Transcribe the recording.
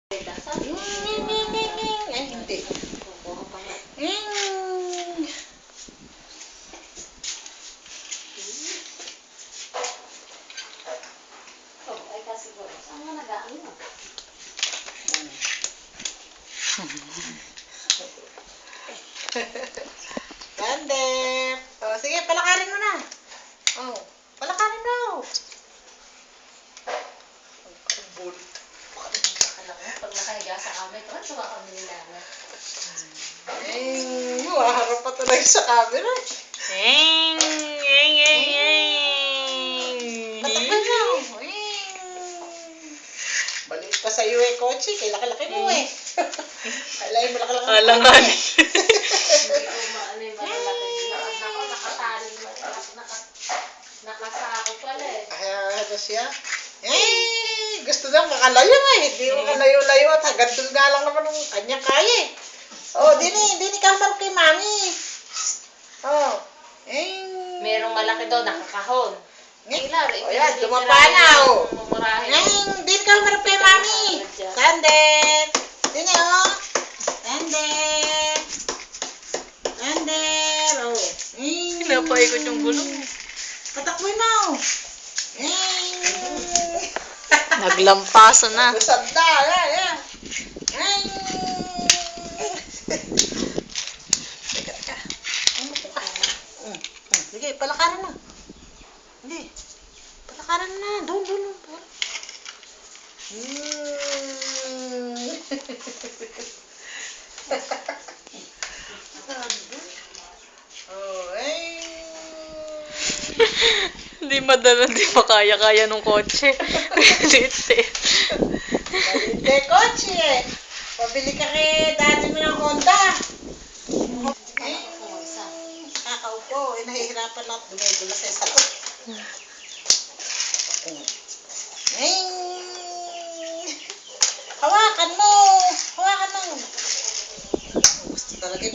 Ay, hindi. Ay, kasi siguro. Saan mo nag-ano? Gandep. Oh, sige, palakarin mo na. Oh, palakarin mo. Alam mo, pag nakahiga sa kami, ito, suka kami nila. Maharap pa tuloy sa camera. Patakpan mo. Balik pa sa iyo kotse. Kaya laki-laki mo Alay mo laki-laki mo. Alangan. Hindi ko maano yung malalaki. Nako, nakatali. Nakasako pala Ano siya? Gusto daw makalayo Hindi makalayo-layo at hanggang doon nga lang naman ang kanya kaya dini ka marap kay mami. Merong malaki daw, nakakahon. Yan, dumapa na dini ka marap kay mami. Gandep. Dini Gandep. Gandep. Pinapaikot yung gulong. Patakboy mo. Naglampasan na. Busad na. Yan. Teka. Sige, palakaran na. Hindi. Palakaran na. Doon. Hindi madala, hindi makaya-kaya nung kotse. Liit eh. Malite kotse. Pabili ka kay daddy mo ng Honda. Kakaupo. Nahihirapan lang. Dumidula sa salon. Hawakan mo. Gusto talaga